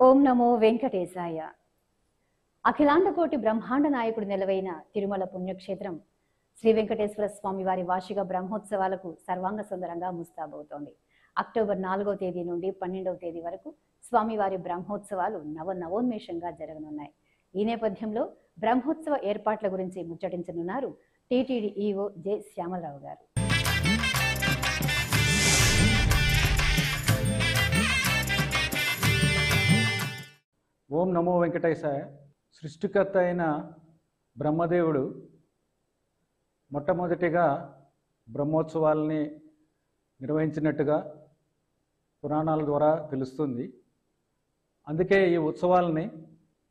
ఓం నమో వెంకటేశాయ. అఖిలాండకోటి బ్రహ్మాండ నాయకుడు నెలవైన తిరుమల పుణ్యక్షేత్రం శ్రీ వెంకటేశ్వర స్వామి వారి వార్షిక బ్రహ్మోత్సవాలకు సర్వాంగ సుందరంగా ముస్తాబవుతోంది. అక్టోబర్ 4వ తేదీ నుండి 12వ తేదీ వరకు స్వామివారి బ్రహ్మోత్సవాలు నవోన్మేషంగా జరగనున్నాయి. ఈ నేపథ్యంలో బ్రహ్మోత్సవ ఏర్పాట్ల గురించి ముచ్చటించనున్నారు టీటీడీ ఈఓ జె శ్యామలరావు గారు. ఓం నమో వెంకటేశాయ. సృష్టికర్త అయిన బ్రహ్మదేవుడు మొట్టమొదటిగా బ్రహ్మోత్సవాలని నిర్వహించినట్టుగా పురాణాల ద్వారా తెలుస్తుంది. అందుకే ఈ ఉత్సవాలని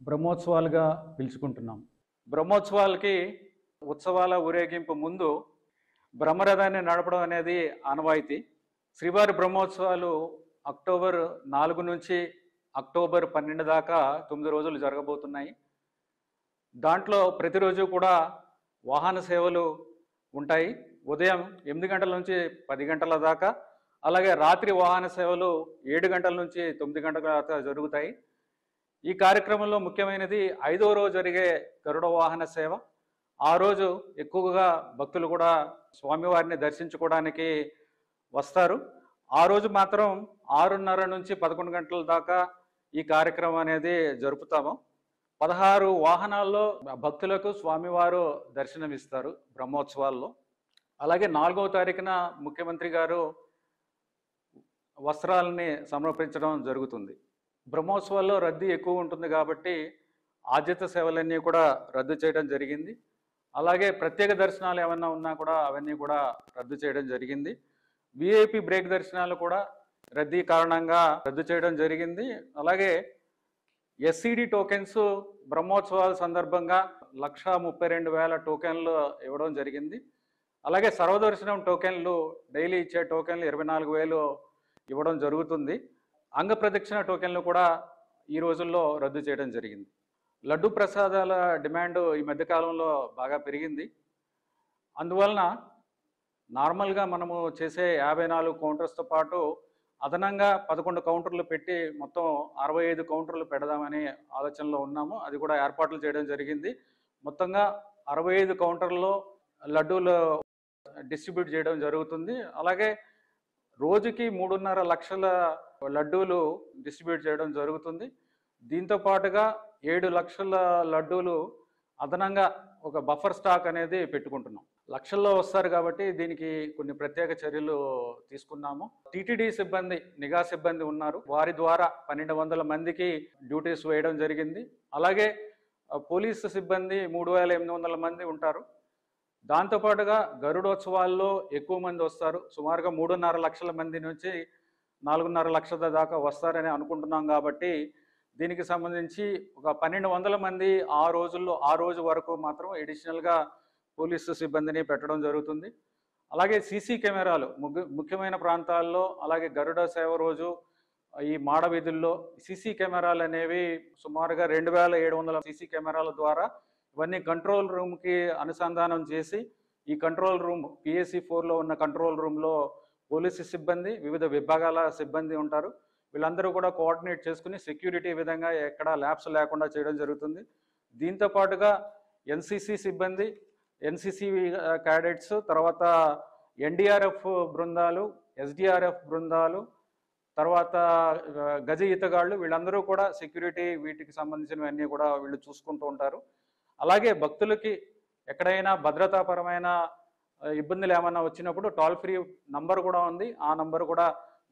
బ్రహ్మోత్సవాలుగా పిలుచుకుంటున్నాం. బ్రహ్మోత్సవాలకి ఉత్సవాల ఊరేగింపు ముందు బ్రహ్మరథాన్ని నడపడం అనేది ఆనవాయితీ. శ్రీవారి బ్రహ్మోత్సవాలు అక్టోబర్ 4 నుంచి అక్టోబర్ 12 దాకా 9 రోజులు జరగబోతున్నాయి. దాంట్లో ప్రతిరోజు కూడా వాహన సేవలు ఉంటాయి. ఉదయం 8 గంటల నుంచి 10 గంటల దాకా, అలాగే రాత్రి వాహన సేవలు 7 గంటల నుంచి 9 గంటల దాకా జరుగుతాయి. ఈ కార్యక్రమంలో ముఖ్యమైనది 5వ రోజు జరిగే గరుడ వాహన సేవ. ఆ రోజు ఎక్కువగా భక్తులు కూడా స్వామివారిని దర్శించుకోవడానికి వస్తారు. ఆ రోజు మాత్రం 6:30 నుంచి 11 గంటల దాకా ఈ కార్యక్రమం అనేది జరుపుతాము. 16 వాహనాల్లో భక్తులకు స్వామివారు దర్శనమిస్తారు బ్రహ్మోత్సవాల్లో. అలాగే 4వ తారీఖున ముఖ్యమంత్రి గారు వస్త్రాలని సమర్పించడం జరుగుతుంది. బ్రహ్మోత్సవాల్లో రద్దీ ఎక్కువ ఉంటుంది కాబట్టి ఆద్యత సేవలన్నీ కూడా రద్దు చేయడం జరిగింది. అలాగే ప్రత్యేక దర్శనాలు ఏమన్నా ఉన్నా కూడా అవన్నీ కూడా రద్దు చేయడం జరిగింది. విఐపి బ్రేక్ దర్శనాలు కూడా రద్దీ కారణంగా రద్దు చేయడం జరిగింది. అలాగే ఎస్సిడి టోకెన్స్ బ్రహ్మోత్సవాల సందర్భంగా 132,000 టోకెన్లు ఇవ్వడం జరిగింది. అలాగే సర్వదర్శనం టోకెన్లు డైలీ ఇచ్చే టోకెన్లు 24,000 ఇవ్వడం జరుగుతుంది. అంగ ప్రదక్షిణ టోకెన్లు కూడా ఈ రోజుల్లో రద్దు చేయడం జరిగింది. లడ్డు ప్రసాదాల డిమాండ్ ఈ మధ్యకాలంలో బాగా పెరిగింది. అందువలన నార్మల్గా మనము చేసే 54 కౌంటర్స్తో పాటు అదనంగా 11 కౌంటర్లు పెట్టి మొత్తం 65 కౌంటర్లు పెడదామని ఆలోచనలో ఉన్నాము. అది కూడా ఏర్పాట్లు చేయడం జరిగింది. మొత్తంగా 65 కౌంటర్లో లడ్డూలు డిస్ట్రిబ్యూట్ చేయడం జరుగుతుంది. అలాగే రోజుకి 3.5 లక్షల లడ్డూలు డిస్ట్రిబ్యూట్ చేయడం జరుగుతుంది. దీంతో పాటుగా 7 లక్షల లడ్డూలు అదనంగా ఒక బఫర్ స్టాక్ అనేది పెట్టుకుంటున్నాం. లక్షల్లో వస్తారు కాబట్టి దీనికి కొన్ని ప్రత్యేక చర్యలు తీసుకున్నాము. టీటీడీ సిబ్బంది, నిఘా సిబ్బంది ఉన్నారు. వారి ద్వారా 1200 మందికి డ్యూటీస్ వేయడం జరిగింది. అలాగే పోలీసు సిబ్బంది 3,800 మంది ఉంటారు. దాంతోపాటుగా గరుడోత్సవాల్లో ఎక్కువ మంది వస్తారు. సుమారుగా 3.5 లక్షల మంది నుంచి 4.5 లక్షల దాకా వస్తారని అనుకుంటున్నాం. కాబట్టి దీనికి సంబంధించి ఒక 1,200 మంది ఆ రోజు వరకు మాత్రం ఎడిషనల్గా పోలీసు సిబ్బందిని పెట్టడం జరుగుతుంది. అలాగే సీసీ కెమెరాలు ముఖ్యమైన ప్రాంతాల్లో, అలాగే గరుడ సేవ రోజు ఈ మాడ వీధుల్లో సీసీ కెమెరాలు అనేవి సుమారుగా 2,700 సీసీ కెమెరాల ద్వారా ఇవన్నీ కంట్రోల్ రూమ్కి అనుసంధానం చేసి, ఈ కంట్రోల్ రూమ్ పిఎస్సి 4లో ఉన్న కంట్రోల్ రూమ్లో పోలీసు సిబ్బంది, వివిధ విభాగాల సిబ్బంది ఉంటారు. వీళ్ళందరూ కూడా కోఆర్డినేట్ చేసుకుని సెక్యూరిటీ విధంగా ఎక్కడ ల్యాబ్స్ లేకుండా చేయడం జరుగుతుంది. దీంతో పాటుగా ఎన్సిసి సిబ్బంది, ఎన్సిసి క్యాడెట్స్, తర్వాత ఎన్డీఆర్ఎఫ్ బృందాలు, ఎస్డిఆర్ఎఫ్ బృందాలు, తర్వాత గజ ఈతగాళ్ళు, వీళ్ళందరూ కూడా సెక్యూరిటీ వీటికి సంబంధించినవన్నీ కూడా వీళ్ళు చూసుకుంటూ ఉంటారు. అలాగే భక్తులకి ఎక్కడైనా భద్రతాపరమైన ఇబ్బందులు ఏమైనా వచ్చినప్పుడు టోల్ ఫ్రీ నంబర్ కూడా ఉంది. ఆ నంబరు కూడా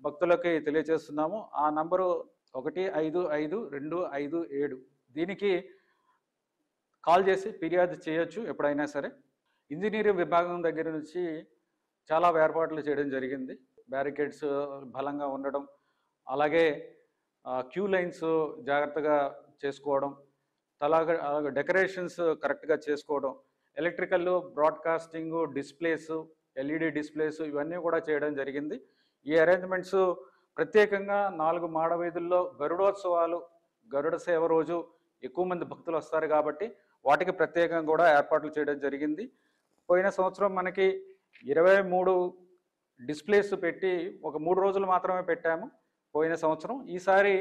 భక్తులకి తెలియజేస్తున్నాము. ఆ నంబరు 155-257. దీనికి కాల్ చేసి ఫిర్యాదు చేయొచ్చు ఎప్పుడైనా సరే. ఇంజనీరింగ్ విభాగం దగ్గర నుంచి చాలా ఏర్పాట్లు చేయడం జరిగింది. బ్యారికేడ్స్ బలంగా ఉండడం, అలాగే క్యూ లైన్స్ జాగ్రత్తగా చేసుకోవడం, అలాగే డెకరేషన్స్ కరెక్ట్గా చేసుకోవడం, electrical, broadcasting, displays, LED displays ఇవన్నీ కూడా చేయడం జరిగింది. ఈ అరేంజ్మెంట్స్ ప్రత్యేకంగా 4 మాడ వీధుల్లో గరుడోత్సవాలు, గరుడ సేవ రోజు ఎక్కువ మంది భక్తులు వస్తారు కాబట్టి వాటికి ప్రత్యేకంగా కూడా ఏర్పాట్లు చేయడం జరిగింది. పోయిన సంవత్సరం మనకి 23 డిస్ప్లేస్ పెట్టి ఒక 3 రోజులు మాత్రమే పెట్టాము పోయిన సంవత్సరం. ఈసారి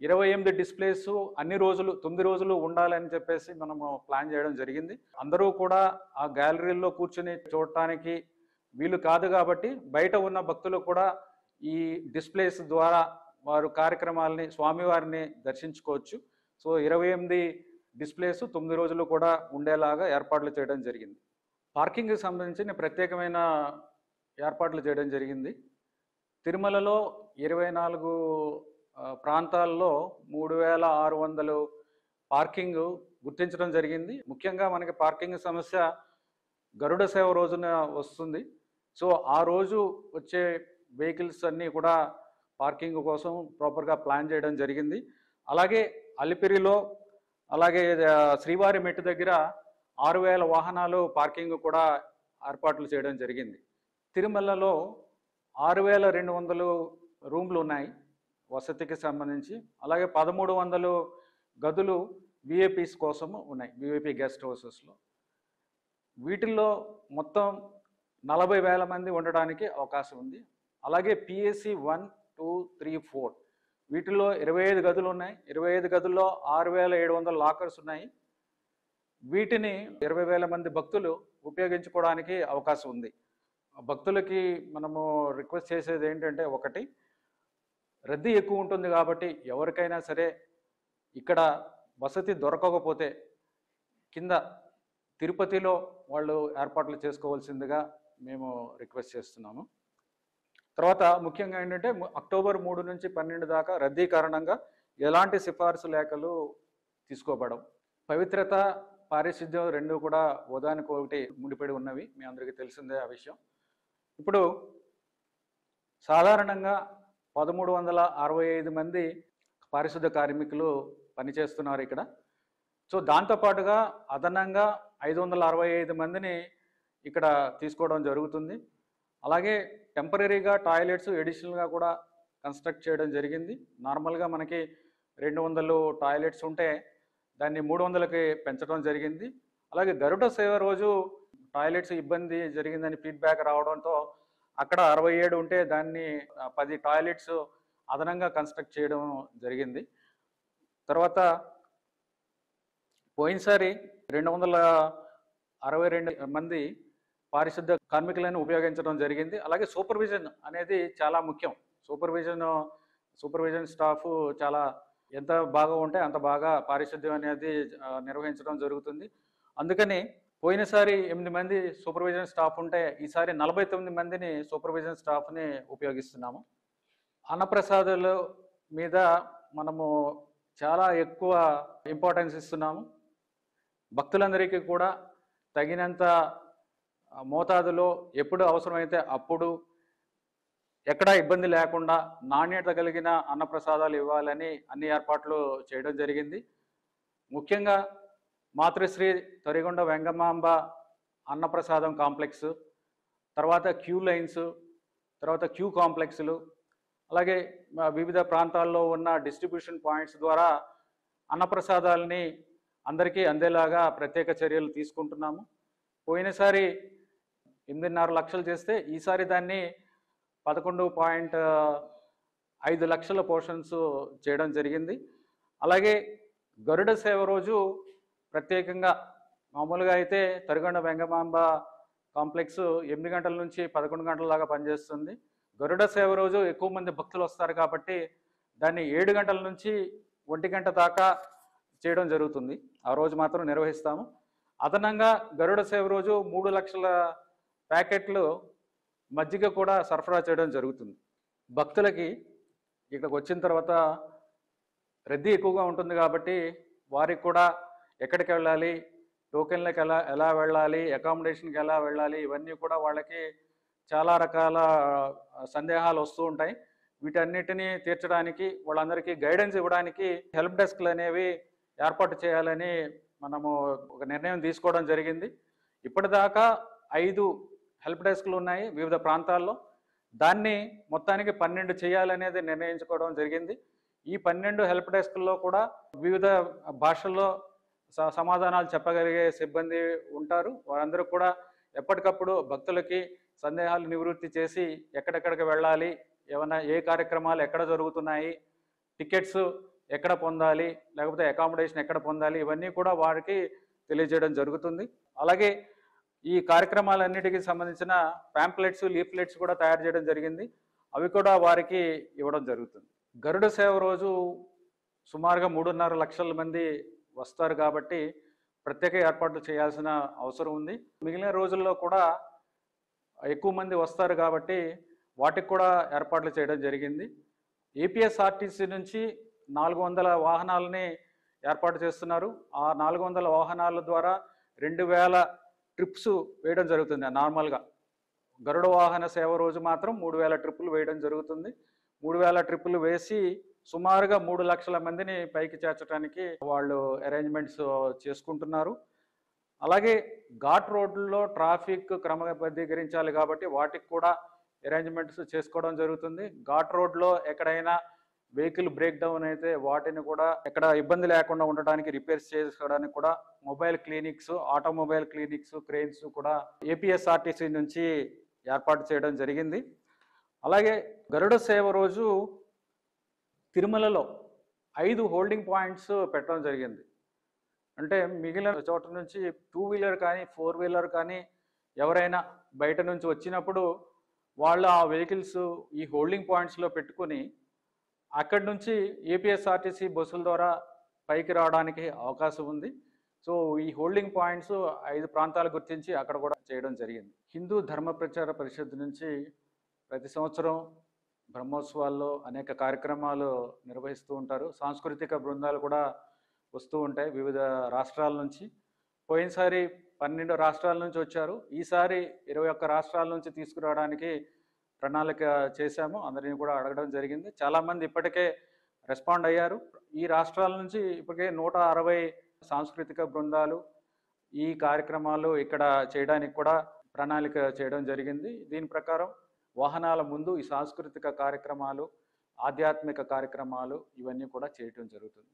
28 డిస్ప్లేస్ అన్ని రోజులు 9 రోజులు ఉండాలని చెప్పేసి మనము ప్లాన్ చేయడం జరిగింది. అందరూ కూడా ఆ గ్యాలరీలో కూర్చుని చూడటానికి వీలు కాదు కాబట్టి బయట ఉన్న భక్తులు కూడా ఈ డిస్ప్లేస్ ద్వారా వారు కార్యక్రమాలని స్వామివారిని దర్శించుకోవచ్చు. సో 28 డిస్ప్లేస్ 9 రోజులు కూడా ఉండేలాగా ఏర్పాట్లు చేయడం జరిగింది. పార్కింగ్కి సంబంధించిన ప్రత్యేకమైన ఏర్పాట్లు చేయడం జరిగింది. తిరుమలలో 24 ప్రాంతాల్లో 3600 పార్కింగ్ గుర్తించడం జరిగింది. ముఖ్యంగా మనకి పార్కింగ్ సమస్య గరుడ సేవ రోజున వస్తుంది. సో ఆ రోజు వచ్చే వెహికల్స్ అన్నీ కూడా పార్కింగ్ కోసం ప్రాపర్గా ప్లాన్ చేయడం జరిగింది. అలాగే అలిపిరిలో అలాగే శ్రీవారి మెట్టు దగ్గర 6000 వాహనాలు పార్కింగ్ కూడా ఏర్పాట్లు చేయడం జరిగింది. తిరుమలలో 6200 రూమ్లు ఉన్నాయి వసతికి సంబంధించి. అలాగే 1300 గదులు విఐపీస్ కోసము ఉన్నాయి, విఐపీ గెస్ట్ హౌసెస్లో. వీటిల్లో మొత్తం 40,000 మంది ఉండడానికి అవకాశం ఉంది. అలాగే పిఎస్సి 1, 2, 3, 4 వీటిల్లో 25 గదులు ఉన్నాయి. 25 గదుల్లో 6700 లాకర్స్ ఉన్నాయి. వీటిని 20,000 మంది భక్తులు ఉపయోగించుకోవడానికి అవకాశం ఉంది. భక్తులకి మనము రిక్వెస్ట్ చేసేది ఏంటంటే, ఒకటి, రద్దీ ఎక్కువ ఉంటుంది కాబట్టి ఎవరికైనా సరే ఇక్కడ వసతి దొరకకపోతే కింద తిరుపతిలో వాళ్ళు ఏర్పాట్లు చేసుకోవాల్సిందిగా మేము రిక్వెస్ట్ చేస్తున్నాము. తర్వాత ముఖ్యంగా ఏంటంటే, అక్టోబర్ 3 నుంచి 12 దాకా రద్దీ కారణంగా ఎలాంటి సిఫార్సు లేఖలు తీసుకోబడం. పవిత్రత, పారిశుద్ధ్యం రెండు కూడా ఒకదానికొకటి ముడిపడి ఉన్నవి, మీ అందరికీ తెలిసిందే ఆ విషయం. ఇప్పుడు సాధారణంగా 1365 మంది పారిశుద్ధ కార్మికులు పనిచేస్తున్నారు ఇక్కడ. సో దాంతోపాటుగా అదనంగా 565 మందిని ఇక్కడ తీసుకోవడం జరుగుతుంది. అలాగే టెంపరీగా టాయిలెట్స్ ఎడిషనల్గా కూడా కన్స్ట్రక్ట్ చేయడం జరిగింది. నార్మల్గా మనకి 200 టాయిలెట్స్ ఉంటే దాన్ని 300కి పెంచడం జరిగింది. అలాగే గరుడ సేవ రోజు టాయిలెట్స్ ఇబ్బంది జరిగిందని ఫీడ్బ్యాక్ రావడంతో అక్కడ 67 ఉంటే దాన్ని 10 టాయిలెట్స్ అదనంగా కన్స్ట్రక్ట్ చేయడం జరిగింది. తర్వాత పోయినసారి 262 మంది పారిశుద్ధ కార్మికులను ఉపయోగించడం జరిగింది. అలాగే సూపర్విజన్ అనేది చాలా ముఖ్యం. సూపర్విజన్ స్టాఫ్ చాలా ఎంత బాగా ఉంటే అంత బాగా పారిశుద్ధ్యం అనేది నిర్వహించడం జరుగుతుంది. అందుకని పోయినసారి 8 మంది సూపర్విజన్ స్టాఫ్ ఉంటే ఈసారి 49 మందిని సూపర్విజన్ స్టాఫ్ని ఉపయోగిస్తున్నాము. అన్నప్రసాదాల మీద మనము చాలా ఎక్కువ ఇంపార్టెన్స్ ఇస్తున్నాము. భక్తులందరికీ కూడా తగినంత మోతాదులో ఎప్పుడు అవసరమైతే అప్పుడు ఎక్కడా ఇబ్బంది లేకుండా నాణ్యత కలిగిన అన్నప్రసాదాలు ఇవ్వాలని అన్ని ఏర్పాట్లు చేయడం జరిగింది. ముఖ్యంగా మాతృశ్రీ తరిగొండ వెంగమాంబ అన్నప్రసాదం కాంప్లెక్స్, తర్వాత క్యూ లైన్స్, తర్వాత క్యూ కాంప్లెక్స్లు, అలాగే వివిధ ప్రాంతాల్లో ఉన్న డిస్ట్రిబ్యూషన్ పాయింట్స్ ద్వారా అన్నప్రసాదాలని అందరికీ అందేలాగా ప్రత్యేక చర్యలు తీసుకుంటున్నాము. పోయినసారి 8.5 లక్షలు చేస్తే ఈసారి దాన్ని 11.5 లక్షల పోర్షన్స్ చేయడం జరిగింది. అలాగే గరుడ సేవ రోజు ప్రత్యేకంగా మామూలుగా అయితే తరిగొండ వెంగమాంబ కాంప్లెక్స్ 8 గంటల నుంచి 11 గంటల దాకా పనిచేస్తుంది. గరుడ సేవ రోజు ఎక్కువ మంది భక్తులు వస్తారు కాబట్టి దాన్ని 7 గంటల నుంచి 1 గంట దాకా చేయడం జరుగుతుంది. ఆ రోజు మాత్రం నిర్వహిస్తాము. అదనంగా గరుడ సేవ రోజు 3 లక్షల ప్యాకెట్లు మజ్జిగ కూడా సరఫరా చేయడం జరుగుతుంది. భక్తులకి ఇక్కడికి వచ్చిన తర్వాత రద్దీ ఎక్కువగా ఉంటుంది కాబట్టి వారికి కూడా ఎక్కడికి వెళ్ళాలి, టోకెన్లకు ఎలా వెళ్ళాలి, అకామిడేషన్కి ఎలా వెళ్ళాలి, ఇవన్నీ కూడా వాళ్ళకి చాలా రకాల సందేహాలు వస్తూ ఉంటాయి. వీటన్నిటినీ తీర్చడానికి వాళ్ళందరికీ గైడెన్స్ ఇవ్వడానికి హెల్ప్ డెస్క్లు అనేవి ఏర్పాటు చేయాలని మనము ఒక నిర్ణయం తీసుకోవడం జరిగింది. ఇప్పటిదాకా 5 హెల్ప్ డెస్క్లు ఉన్నాయి వివిధ ప్రాంతాల్లో. దాన్ని మొత్తానికి 12 చేయాలనేది నిర్ణయించుకోవడం జరిగింది. ఈ 12 హెల్ప్ డెస్క్ల్లో కూడా వివిధ భాషల్లో సమాధానాలు చెప్పగలిగే సిబ్బంది ఉంటారు. వారందరూ కూడా ఎప్పటికప్పుడు భక్తులకి సందేహాలు నివృత్తి చేసి ఎక్కడెక్కడికి వెళ్ళాలి, ఏమైనా ఏ కార్యక్రమాలు ఎక్కడ జరుగుతున్నాయి, టికెట్స్ ఎక్కడ పొందాలి, లేకపోతే అకామిడేషన్ ఎక్కడ పొందాలి, ఇవన్నీ కూడా వారికి తెలియజేయడం జరుగుతుంది. అలాగే ఈ కార్యక్రమాలన్నిటికీ సంబంధించిన ప్యాంప్లెట్స్, లీఫ్లెట్స్ కూడా తయారు చేయడం జరిగింది. అవి కూడా వారికి ఇవ్వడం జరుగుతుంది. గరుడ సేవ రోజు సుమారుగా 3.5 లక్షల మంది వస్తారు కాబట్టి ప్రత్యేక ఏర్పాట్లు చేయాల్సిన అవసరం ఉంది. మిగిలిన రోజుల్లో కూడా ఎక్కువ మంది వస్తారు కాబట్టి వాటికి కూడా ఏర్పాట్లు చేయడం జరిగింది. ఏపీఎస్ఆర్టీసీ నుంచి 400 వాహనాలని ఏర్పాటు చేస్తున్నారు. ఆ 400 వాహనాల ద్వారా 2000 ట్రిప్స్ వేయడం జరుగుతుంది. నార్మల్గా గరుడ వాహన సేవ రోజు మాత్రం 3000 ట్రిప్పులు వేయడం జరుగుతుంది. 3000 ట్రిప్పులు వేసి సుమారుగా 3 లక్షల మందిని పైకి చేర్చడానికి వాళ్ళు అరేంజ్మెంట్స్ చేసుకుంటున్నారు. అలాగే ఘాట్ రోడ్లలో ట్రాఫిక్ క్రమబద్ధీకరించాలి కాబట్టి వాటికి కూడా అరేంజ్మెంట్స్ చేసుకోవడం జరుగుతుంది. ఘాట్ రోడ్లో ఎక్కడైనా వెహికల్ బ్రేక్ డౌన్ అయితే వాటిని కూడా ఎక్కడ ఇబ్బంది లేకుండా ఉండడానికి, రిపేర్స్ చేసుకోవడానికి కూడా mobile clinics, automobile clinics, cranes కూడా ఏపీఎస్ఆర్టీసీ నుంచి ఏర్పాటు చేయడం జరిగింది. అలాగే గరుడ సేవ రోజు తిరుమలలో 5 హోల్డింగ్ పాయింట్స్ పెట్టడం జరిగింది. అంటే మిగిలిన చోట నుంచి 2 వీలర్ కానీ 4 వీలర్ కానీ ఎవరైనా బయట నుంచి వచ్చినప్పుడు వాళ్ళు ఆ వెహికల్స్ ఈ హోల్డింగ్ పాయింట్స్లో పెట్టుకుని అక్కడి నుంచి ఏపీఎస్ఆర్టీసీ బస్సుల ద్వారా పైకి రావడానికి అవకాశం ఉంది. సో ఈ హోల్డింగ్ పాయింట్స్ 5 ప్రాంతాలు గుర్తించి అక్కడ కూడా చేయడం జరిగింది. హిందూ ధర్మ ప్రచార పరిషత్ నుంచి ప్రతి సంవత్సరం బ్రహ్మోత్సవాల్లో అనేక కార్యక్రమాలు నిర్వహిస్తూ ఉంటారు. సాంస్కృతిక బృందాలు కూడా వస్తూ ఉంటాయి వివిధ రాష్ట్రాల నుంచి. పోయినసారి 12 రాష్ట్రాల నుంచి వచ్చారు. ఈసారి 21 రాష్ట్రాల నుంచి తీసుకురావడానికి ప్రణాళిక చేశాము. అందరినీ కూడా అడగడం జరిగింది. చాలామంది ఇప్పటికే రెస్పాండ్ అయ్యారు. ఈ రాష్ట్రాల నుంచి ఇప్పటికే 160 సాంస్కృతిక బృందాలు ఈ కార్యక్రమాలు ఇక్కడ చేయడానికి కూడా ప్రణాళిక చేయడం జరిగింది. దీని ప్రకారం వాహనాల ముందు ఈ సాంస్కృతిక కార్యక్రమాలు, ఆధ్యాత్మిక కార్యక్రమాలు ఇవన్నీ కూడా చేయటం జరుగుతుంది.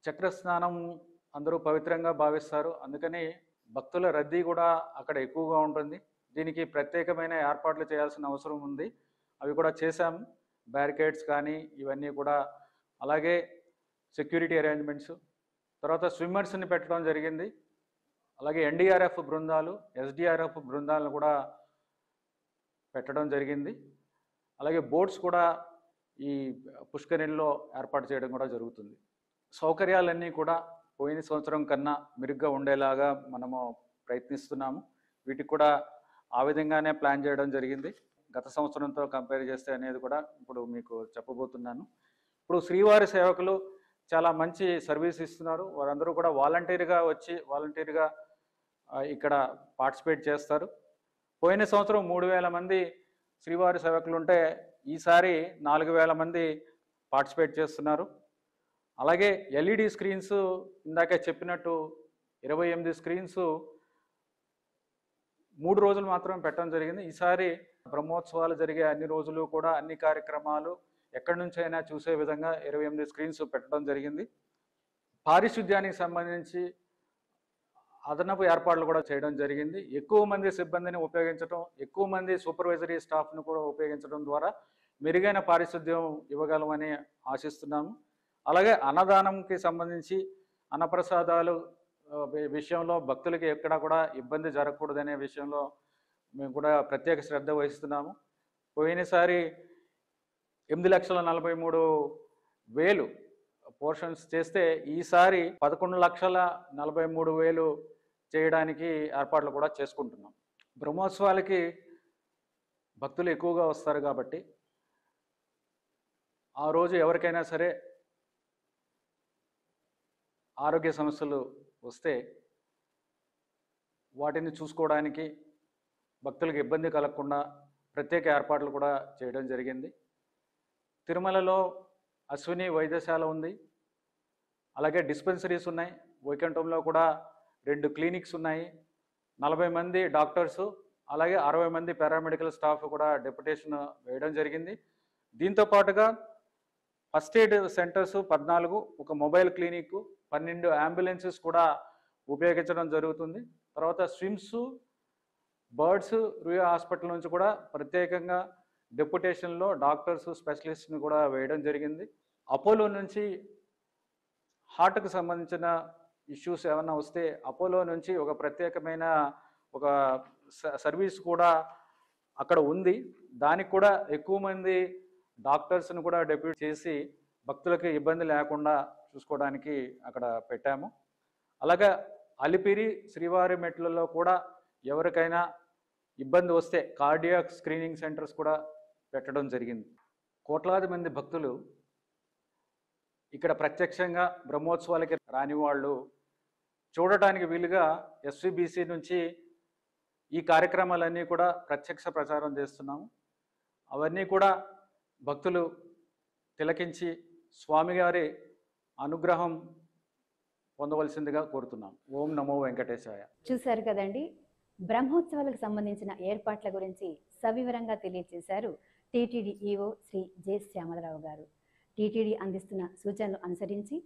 చక్ర స్నానం అందరూ పవిత్రంగా భావిస్తారు. అందుకని భక్తుల రద్దీ కూడా అక్కడ ఎక్కువగా ఉంటుంది. దీనికి ప్రత్యేకమైన ఏర్పాట్లు చేయాల్సిన అవసరం ఉంది. అవి కూడా చేశాము. బ్యారికేడ్స్ కానీ ఇవన్నీ కూడా, అలాగే సెక్యూరిటీ అరేంజ్మెంట్స్, తర్వాత స్విమ్మర్స్ని పెట్టడం జరిగింది. అలాగే ఎన్డీఆర్ఎఫ్ బృందాలు, ఎస్డీఆర్ఎఫ్ బృందాలను కూడా పెట్టడం జరిగింది. అలాగే బోట్స్ కూడా ఈ పుష్కరిణిలో ఏర్పాటు చేయడం కూడా జరుగుతుంది. సౌకర్యాలన్నీ కూడా పోయిన సంవత్సరం కన్నా మెరుగ్గా ఉండేలాగా మనము ప్రయత్నిస్తున్నాము. వీటికి కూడా ఆ విధంగానే ప్లాన్ చేయడం జరిగింది. గత సంవత్సరంతో కంపేర్ చేస్తే అనేది కూడా ఇప్పుడు మీకు చెప్పబోతున్నాను. ఇప్పుడు శ్రీవారి సేవకులు చాలా మంచి సర్వీస్ ఇస్తున్నారు. వారందరూ కూడా వాలంటీర్గా వచ్చి వాలంటీర్గా ఇక్కడ పార్టిసిపేట్ చేస్తారు. పోయిన సంవత్సరం 3000 మంది శ్రీవారి సేవకులు ఉంటే ఈసారి 4000 మంది పార్టిసిపేట్ చేస్తున్నారు. అలాగే ఎల్ఈడి స్క్రీన్స్ ఇందాకే చెప్పినట్టు 28 స్క్రీన్స్ 3 రోజులు మాత్రమే పెట్టడం జరిగింది. ఈసారి బ్రహ్మోత్సవాలు జరిగే అన్ని రోజులు కూడా అన్ని కార్యక్రమాలు ఎక్కడి నుంచి అయినా చూసే విధంగా 28 స్క్రీన్స్ పెట్టడం జరిగింది. పారిశుద్ధ్యానికి సంబంధించి అదనపు ఏర్పాట్లు కూడా చేయడం జరిగింది. ఎక్కువ మంది సిబ్బందిని ఉపయోగించడం, ఎక్కువ మంది సూపర్వైజరీ స్టాఫ్ను కూడా ఉపయోగించడం ద్వారా మెరుగైన పారిశుద్ధ్యం ఇవ్వగలమని ఆశిస్తున్నాము. అలాగే అన్నదానంకి సంబంధించి అన్నప్రసాదాలు విషయంలో భక్తులకి ఎక్కడా కూడా ఇబ్బంది జరగకూడదనే విషయంలో మేము కూడా ప్రత్యేక శ్రద్ధ వహిస్తున్నాము. పోయినసారి 8,43,000 పోర్షన్స్ చేస్తే ఈసారి 11,43,000 చేయడానికి ఏర్పాట్లు కూడా చేసుకుంటున్నాం. బ్రహ్మోత్సవాలకి భక్తులు ఎక్కువగా వస్తారు కాబట్టి ఆ రోజు ఎవరికైనా సరే ఆరోగ్య సమస్యలు వస్తే వాటిని చూసుకోవడానికి భక్తులకు ఇబ్బంది కలగకుండా ప్రత్యేక ఏర్పాట్లు కూడా చేయడం జరిగింది. తిరుమలలో అశ్విని వైద్యశాల ఉంది. అలాగే డిస్పెన్సరీస్ ఉన్నాయి. వైకుంఠంలో కూడా 2 క్లినిక్స్ ఉన్నాయి. 40 మంది డాక్టర్సు, అలాగే 60 మంది పారామెడికల్ స్టాఫ్ కూడా డెప్యుటేషన్ వేయడం జరిగింది. దీంతో పాటుగా ఫస్ట్ ఎయిడ్ సెంటర్స్ 14, ఒక మొబైల్ క్లినిక్, 12 అంబులెన్సెస్ కూడా ఉపయోగించడం జరుగుతుంది. తర్వాత స్విమ్స్, బర్డ్స్, రుయా హాస్పిటల్ నుంచి కూడా ప్రత్యేకంగా డెప్యుటేషన్లో డాక్టర్స్, స్పెషలిస్ట్ని కూడా వేయడం జరిగింది. అపోలో నుంచి హార్ట్కి సంబంధించిన ఇష్యూస్ ఏమైనా వస్తే అపోలో నుంచి ఒక ప్రత్యేకమైన ఒక సర్వీస్ కూడా అక్కడ ఉంది. దానికి కూడా ఎక్కువ మంది డాక్టర్స్ని కూడా డెప్యూట్ చేసి భక్తులకి ఇబ్బంది లేకుండా చూసుకోవడానికి అక్కడ పెట్టాము. అలాగే అలిపిరి శ్రీవారి మెట్లలో కూడా ఎవరికైనా ఇబ్బంది వస్తే కార్డియాక్ స్క్రీనింగ్ సెంటర్స్ కూడా పెట్టడం జరిగింది. కోట్లాది మంది భక్తులు ఇక్కడ ప్రత్యక్షంగా బ్రహ్మోత్సవాలకి రాని వాళ్ళు చూడటానికి వీలుగా ఎస్విబిసి నుంచి ఈ కార్యక్రమాలన్నీ కూడా ప్రత్యక్ష ప్రచారం చేస్తున్నాము. అవన్నీ కూడా భక్తులు తిలకించి స్వామివారి అనుగ్రహం పొందవలసిందిగా కోరుతున్నాం. ఓం నమో వెంకటేశాయ. చూశారు కదండి, బ్రహ్మోత్సవాలకు సంబంధించిన ఏర్పాట్ల గురించి సవివరంగా తెలియజేశారు TTD EO Shri J Syamala Rao గారు. టీటీడీ అందిస్తున్న సూచనలు అనుసరించి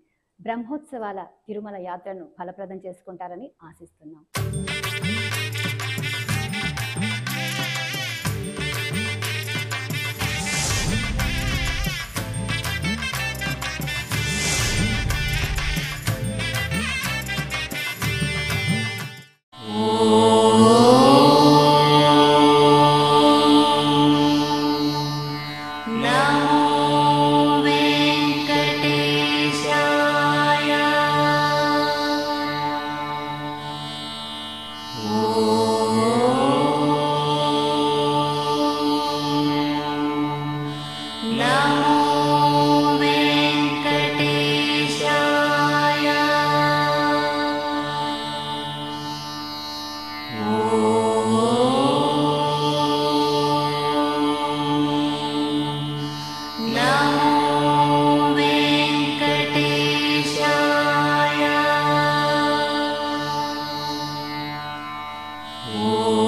బ్రహ్మోత్సవాల తిరుమల యాత్రను ఫలప్రదం చేసుకుంటారని ఆశిస్తున్నాం. Oh